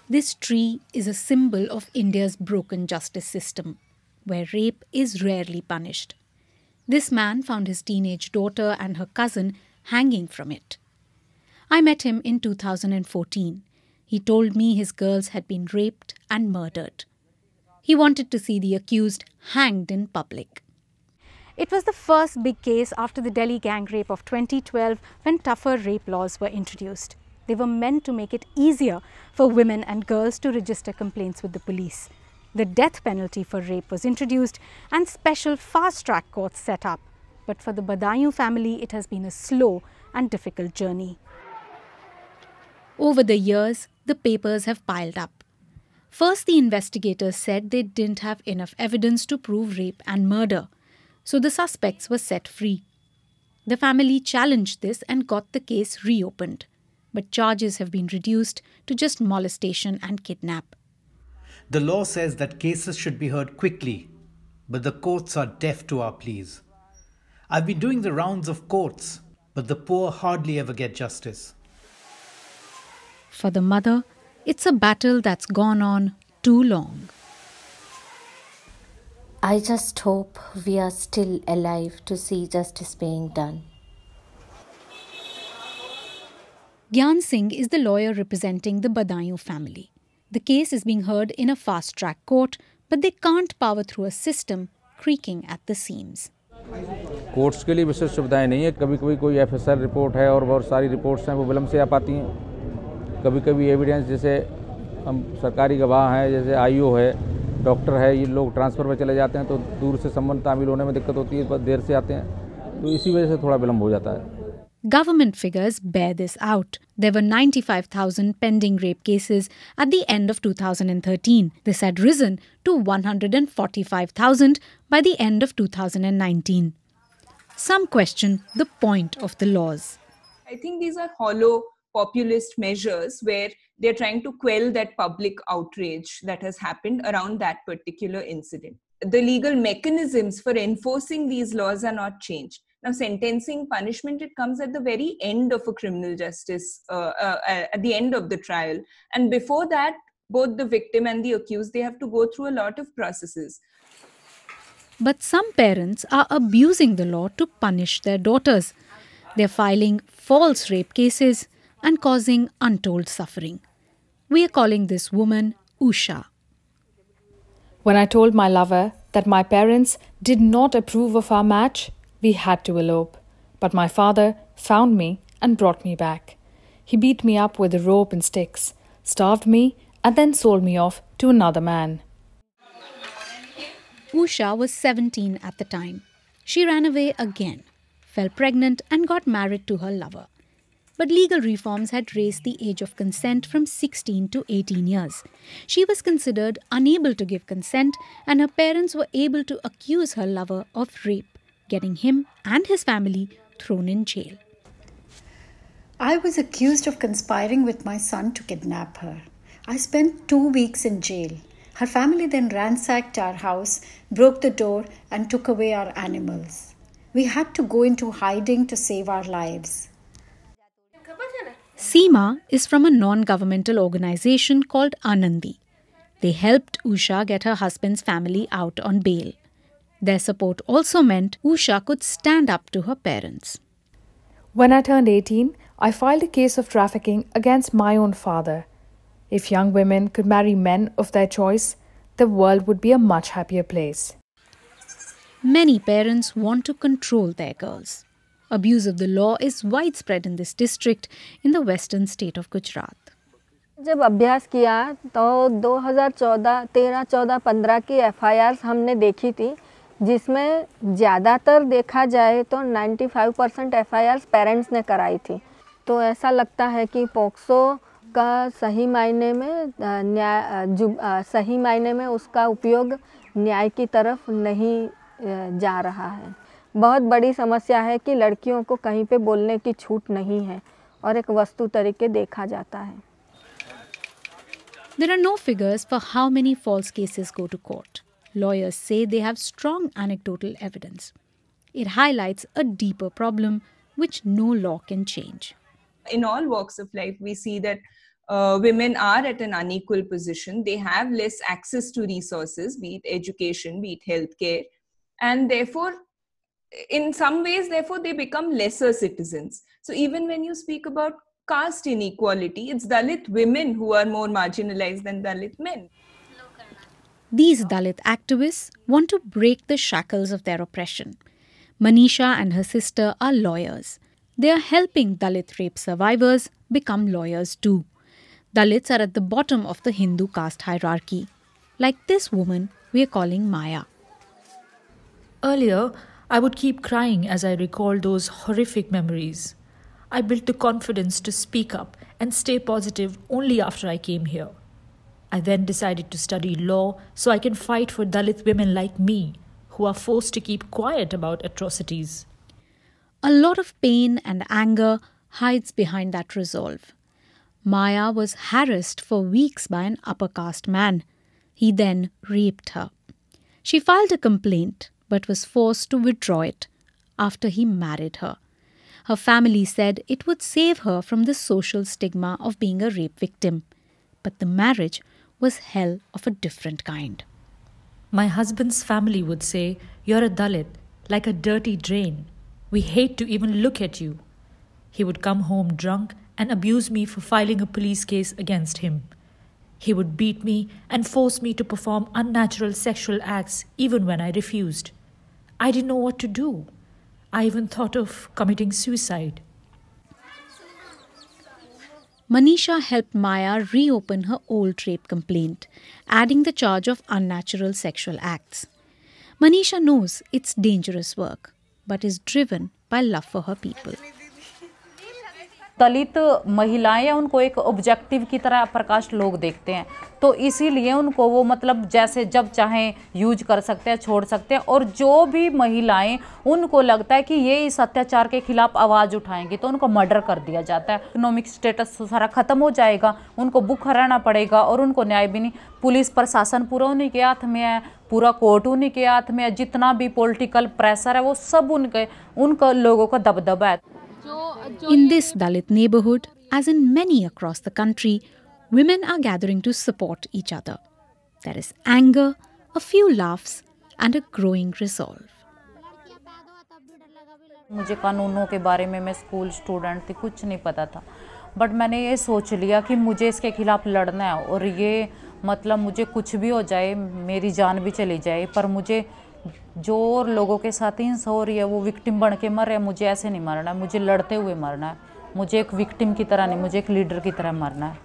This tree is a symbol of India's broken justice system, where rape is rarely punished. This man found his teenage daughter and her cousin hanging from it. I met him in 2014. He told me his girls had been raped and murdered. He wanted to see the accused hanged in public. It was the first big case after the Delhi gang rape of 2012 when tougher rape laws were introduced. They were meant to make it easier for women and girls to register complaints with the police. The death penalty for rape was introduced and special fast-track courts set up. But for the Badaयूं family, it has been a slow and difficult journey. Over the years, the papers have piled up. First, the investigators said they didn't have enough evidence to prove rape and murder, so the suspects were set free. The family challenged this and got the case reopened, but charges have been reduced to just molestation and kidnap. The law says that cases should be heard quickly, but the courts are deaf to our pleas. I've been doing the rounds of courts, but the poor hardly ever get justice. For the mother, it's a battle that's gone on too long. I just hope we are still alive to see justice being done. Gyan Singh is the lawyer representing the Badaयूं family. The case is being heard in a fast-track court, but they can't power through a system creaking at the seams. Courts के लिए विशेष सुविधाएं नहीं है. कभी-कभी कोई FSR report है और बहुत सारी रिपोर्ट्स हैं वो विलम्ब से आ पाती हैं. कभी-कभी एविडेंस जैसे हम सरकारी गवाह हैं जैसे आईओ है डॉक्टर है ये लोग ट्रांसफ़र पे चले जाते हैं तो दूर से संबंध तामील होने में दिक्कत होती है देर से आते हैं तो इसी वजह से थोड़ा विलम्ब हो जाता है. Government figures bear this out. There were 95,000 pending rape cases at the end of 2013. This had risen to 145,000 by the end of 2019. Some question the point of the laws. I think these are hollow populist measures where they're trying to quell that public outrage that has happened around that particular incident. The legal mechanisms for enforcing these laws are not changed. Now, sentencing punishment, it comes at the very end of a criminal justice, at the end of the trial. And before that, both the victim and the accused, they have to go through a lot of processes. But some parents are abusing the law to punish their daughters. They're filing false rape cases and causing untold suffering. We are calling this woman Usha. When I told my lover that my parents did not approve of our match, we had to elope. But my father found me and brought me back. He beat me up with a rope and sticks, starved me, and then sold me off to another man. Usha was 17 at the time. She ran away again, fell pregnant and got married to her lover. But legal reforms had raised the age of consent from 16 to 18 years. She was considered unable to give consent and her parents were able to accuse her lover of rape, getting him and his family thrown in jail. I was accused of conspiring with my son to kidnap her. I spent 2 weeks in jail. Her family then ransacked our house, broke the door and took away our animals. We had to go into hiding to save our lives. Seema is from a non-governmental organization called Anandi. They helped Usha get her husband's family out on bail. Their support also meant Usha could stand up to her parents. When I turned 18, I filed a case of trafficking against my own father. If young women could marry men of their choice, the world would be a much happier place. Many parents want to control their girls. Abuse of the law is widespread in this district in the western state of Gujarat. जब अभ्यास किया तो 2014, 13, 14, 15 की FIRs हमने देखी थी जिसमें ज़्यादातर देखा जाए तो 95% एफआईआर्स पेरेंट्स ने कराई थी. तो ऐसा लगता है कि पोक्सो का सही मायने में उसका उपयोग न्याय की तरफ नहीं जा रहा है. बहुत बड़ी समस्या है कि लड़कियों को कहीं पे बोलने की छूट नहीं है और एक वस्तु तरीके देखा जाता है. There are no figures for how many false cases go to court. Lawyers say they have strong anecdotal evidence. It highlights a deeper problem which no law can change. In all walks of life, we see that women are at an unequal position. They have less access to resources, be it education, be it healthcare, and therefore, in some ways, therefore, they become lesser citizens. So even when you speak about caste inequality, it's Dalit women who are more marginalized than Dalit men. These Dalit activists want to break the shackles of their oppression. Manisha and her sister are lawyers. They are helping Dalit rape survivors become lawyers too. Dalits are at the bottom of the Hindu caste hierarchy, like this woman we are calling Maya. Earlier, I would keep crying as I recalled those horrific memories. I built the confidence to speak up and stay positive only after I came here. I then decided to study law so I can fight for Dalit women like me, who are forced to keep quiet about atrocities. A lot of pain and anger hides behind that resolve. Maya was harassed for weeks by an upper caste man. He then raped her. She filed a complaint but was forced to withdraw it after he married her. Her family said it would save her from the social stigma of being a rape victim. But the marriage was hell of a different kind. My husband's family would say, "You're a Dalit, like a dirty drain. We hate to even look at you." He would come home drunk and abuse me for filing a police case against him. He would beat me and force me to perform unnatural sexual acts even when I refused. I didn't know what to do. I even thought of committing suicide. Manisha helped Maya reopen her old rape complaint, adding the charge of unnatural sexual acts. Manisha knows it's dangerous work, but is driven by love for her people. दलित महिलाएं उनको एक objective की तरह प्रकाश लोग देखते हैं, तो इसीलिए उनको वो मतलब जैसे जब चाहें यूज कर सकते हैं, छोड़ सकते हैं। और जो भी महिलाएं उनको लगता है कि ये इस अत्याचार के खिलाफ आवाज़ उठाएंगी तो उनको मर्डर कर दिया जाता है। इकोनॉमिक स्टेटस सारा ख़त्म हो जाएगा, उनको भूखा रहना पड़ेगा और उनको न्याय भी नहीं। पुलिस प्रशासन पूरा उन्हीं के हाथ में है, पूरा कोर्ट उन्हीं के हाथ में है, जितना भी पॉलिटिकल प्रेशर है वो सब उनका लोगों का दबदबा है। In this Dalit neighborhood, as in many across the country, women are gathering to support each other. There is anger, a few laughs, and a growing resolve. मुझे कानूनों के बारे में, मैं स्कूल स्टूडेंट थी, कुछ नहीं पता था, बट मैंने ये सोच लिया कि मुझे इसके खिलाफ लड़ना है। और ये मतलब मुझे कुछ भी हो जाए, मेरी जान भी चली जाए, पर मुझे जो लोगों के साथ हिंसा हो रही है वो विक्टिम बन के मर रहे हैं, मुझे ऐसे नहीं मरना है, मुझे लड़ते हुए मरना है। मुझे एक विक्टिम की तरह नहीं, मुझे एक लीडर की तरह मरना है।